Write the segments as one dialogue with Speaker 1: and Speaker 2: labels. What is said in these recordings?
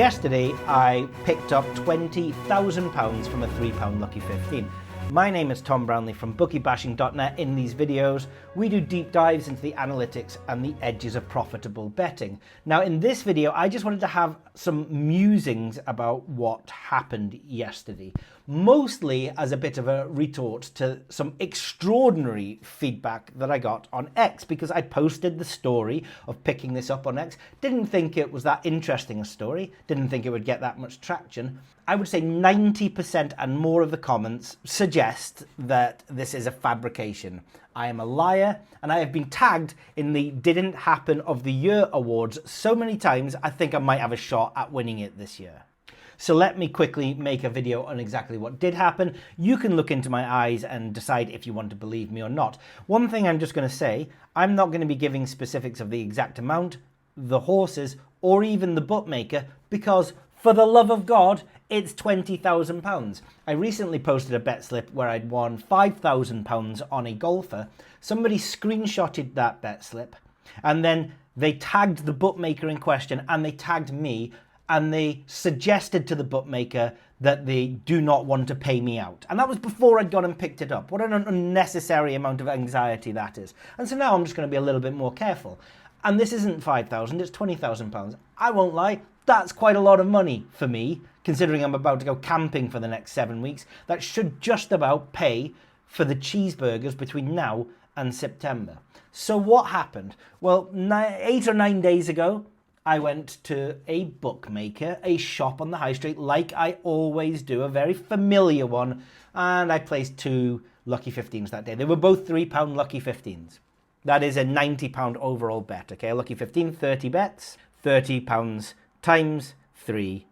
Speaker 1: Yesterday, I picked up £20,000 from a £3 Lucky 15. My name is Tom Brownlee from bookiebashing.net. In these videos, we do deep dives into the analytics and the edges of profitable betting. Now, in this video, I just wanted to have some musings about what happened yesterday, mostly as a bit of a retort to some extraordinary feedback that I got on X, because I posted the story of picking this up on X. Didn't think it was that interesting a story, didn't think it would get that much traction. I would say 90% and more of the comments suggest that this is a fabrication. I am a liar, and I have been tagged in the Didn't Happen of the Year awards so many times, I think I might have a shot at winning it this year. So let me quickly make a video on exactly what did happen. You can look into my eyes and decide if you want to believe me or not. One thing I'm just going to say, I'm not going to be giving specifics of the exact amount, the horses, or even the bookmaker, because for the love of God, it's £20,000. I recently posted a bet slip where I'd won £5,000 on a golfer. Somebody screenshotted that bet slip, and then they tagged the bookmaker in question, and they tagged me, and they suggested to the bookmaker that they do not want to pay me out. And that was before I'd gone and picked it up. What an unnecessary amount of anxiety that is. And so now I'm just going to be a little bit more careful. And this isn't £5,000, it's £20,000. I won't lie, that's quite a lot of money for me, considering I'm about to go camping for the next 7 weeks. That should just about pay for the cheeseburgers between now and September. So what happened? Well, 8 or 9 days ago, I went to a bookmaker, a shop on the high street, like I always do, a very familiar one, and I placed 2 Lucky 15s that day. They were both £3 Lucky 15s. That is a £90 overall bet, okay? A Lucky 15, 30 bets, £30 times 3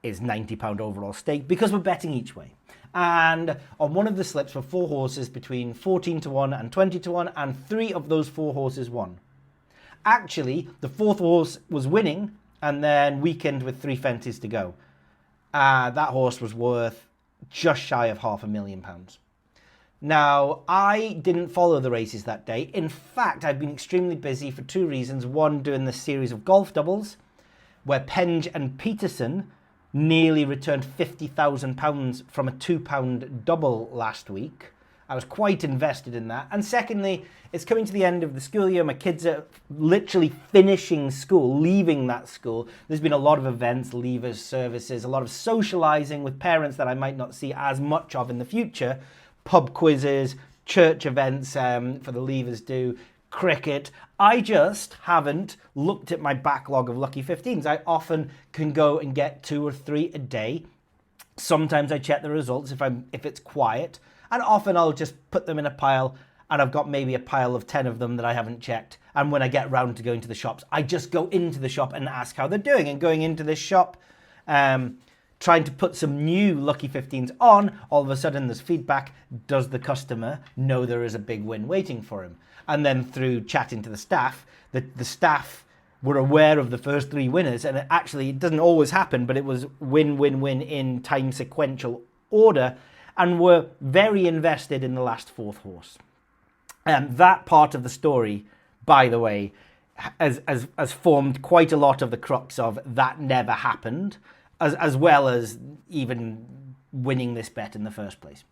Speaker 1: is £90 overall stake, because we're betting each way. And on one of the slips were 4 horses between 14 to 1 and 20 to 1, and 3 of those 4 horses won. Actually, the 4th horse was winning, and then weakened with 3 fences to go. That horse was worth just shy of £500,000. Now, I didn't follow the races that day. In fact, I've been extremely busy for 2 reasons. One, doing this series of golf doubles, where Penge and Peterson nearly returned £50,000 from a £2 double last week. I was quite invested in that. And secondly, it's coming to the end of the school year. My kids are literally finishing school, leaving that school. There's been a lot of events, leavers services, a lot of socializing with parents that I might not see as much of in the future. Pub quizzes, church events for the leavers do, cricket. I just haven't looked at my backlog of Lucky 15s. I often can go and get 2 or 3 a day. Sometimes I check the results if it's quiet, and often I'll just put them in a pile, and I've got maybe a pile of 10 of them that I haven't checked. And when I get round to going to the shops, I just go into the shop and ask how they're doing. And going into this shop, trying to put some new Lucky 15s on, all of a sudden there's feedback. Does the customer know there is a big win waiting for him? And then through chatting to the staff, the staff were aware of the first 3 winners, and it doesn't always happen, but it was win, win, win in time sequential order, and were very invested in the last 4th horse. And that part of the story, by the way, has formed quite a lot of the crux of that never happened, as well as even winning this bet in the first place.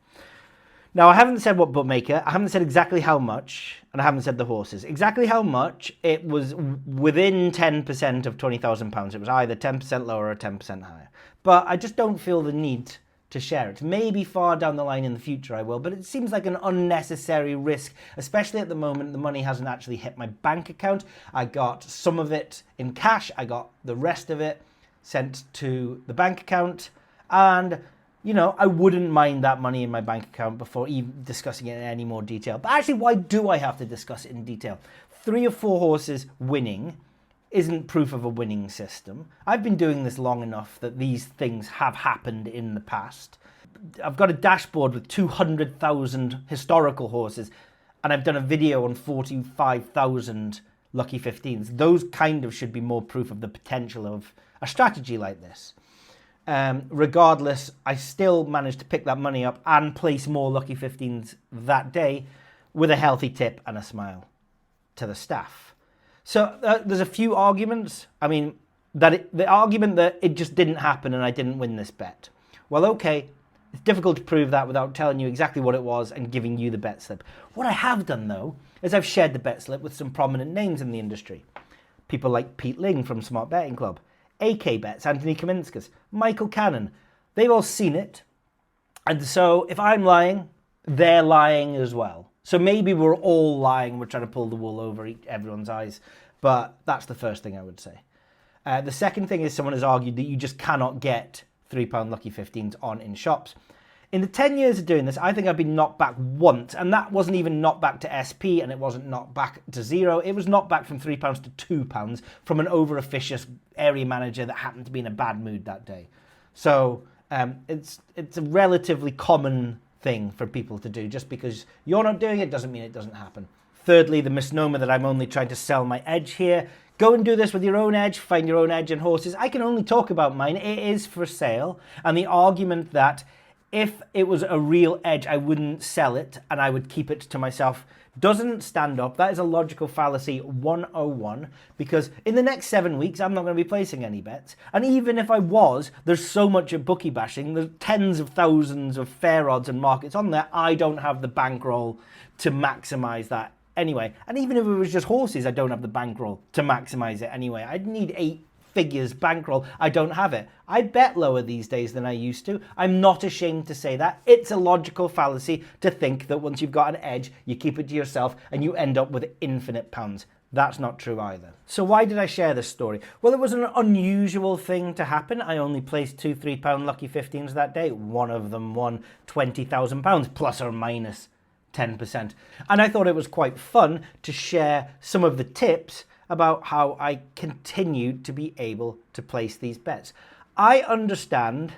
Speaker 1: Now, I haven't said what bookmaker, I haven't said exactly how much, and I haven't said the horses. Exactly how much, it was within 10% of £20,000. It was either 10% lower or 10% higher. But I just don't feel the need to share it. Maybe far down the line in the future I will, but it seems like an unnecessary risk, especially at the moment the money hasn't actually hit my bank account. I got some of it in cash, I got the rest of it sent to the bank account, and you know, I wouldn't mind that money in my bank account before even discussing it in any more detail. But actually, why do I have to discuss it in detail? 3 or 4 horses winning isn't proof of a winning system. I've been doing this long enough that these things have happened in the past. I've got a dashboard with 200,000 historical horses, and I've done a video on 45,000 Lucky 15s. Those kind of should be more proof of the potential of a strategy like this. Regardless, I still managed to pick that money up and place more Lucky 15s that day with a healthy tip and a smile to the staff. So there's a few arguments. I mean, the argument that it just didn't happen and I didn't win this bet. Well, okay, it's difficult to prove that without telling you exactly what it was and giving you the bet slip. What I have done, though, is I've shared the bet slip with some prominent names in the industry. People like Pete Ling from Smart Betting Club, AK Bets, Anthony Kaminskas, Michael Cannon. They've all seen it. And so if I'm lying, they're lying as well. So maybe we're all lying. We're trying to pull the wool over everyone's eyes. But that's the first thing I would say. The second thing is someone has argued that you just cannot get £3 Lucky 15s on in shops. In the 10 years of doing this, I think I've been knocked back once, and that wasn't even knocked back to SP, and it wasn't knocked back to zero. It was knocked back from £3 to £2 from an over-officious area manager that happened to be in a bad mood that day. So it's a relatively common thing for people to do. Just because you're not doing it doesn't mean it doesn't happen. Thirdly, the misnomer that I'm only trying to sell my edge here. Go and do this with your own edge, find your own edge in horses. I can only talk about mine. It is for sale. And the argument that if it was a real edge, I wouldn't sell it and I would keep it to myself doesn't stand up. That is a logical fallacy 101, because in the next 7 weeks, I'm not going to be placing any bets. And even if I was, there's so much at bookie bashing. There's tens of thousands of fair odds and markets on there. I don't have the bankroll to maximize that anyway. And even if it was just horses, I don't have the bankroll to maximize it anyway. I'd need 8 figures bankroll. I don't have it. I bet lower these days than I used to. I'm not ashamed to say that. It's a logical fallacy to think that once you've got an edge, you keep it to yourself and you end up with infinite pounds. That's not true either. So why did I share this story? Well, it was an unusual thing to happen. I only placed 2 £3 Lucky 15s that day. One of them won £20,000 plus or minus 10%. And I thought it was quite fun to share some of the tips about how I continued to be able to place these bets. I understand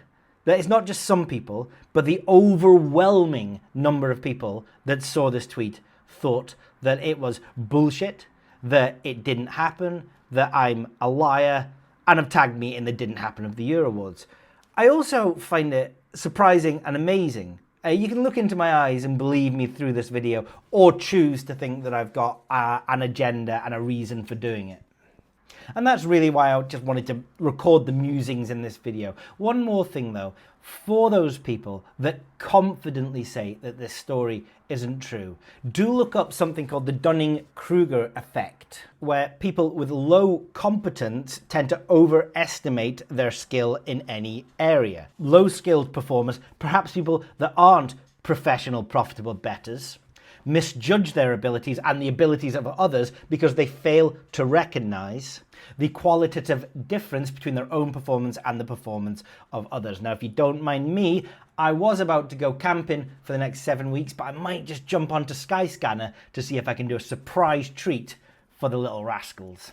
Speaker 1: that it's not just some people, but the overwhelming number of people that saw this tweet thought that it was bullshit, that it didn't happen, that I'm a liar, and have tagged me in the didn't happen of the year awards. I also find it surprising and amazing. You can look into my eyes and believe me through this video, or choose to think that I've got an agenda and a reason for doing it. And that's really why I just wanted to record the musings in this video. One more thing though, for those people that confidently say that this story isn't true, do look up something called the Dunning-Kruger effect, where people with low competence tend to overestimate their skill in any area. Low-skilled performers, perhaps people that aren't professional profitable bettors, misjudge their abilities and the abilities of others because they fail to recognize the qualitative difference between their own performance and the performance of others. Now, if you don't mind me, I was about to go camping for the next 7 weeks, but I might just jump onto Skyscanner to see if I can do a surprise treat for the little rascals.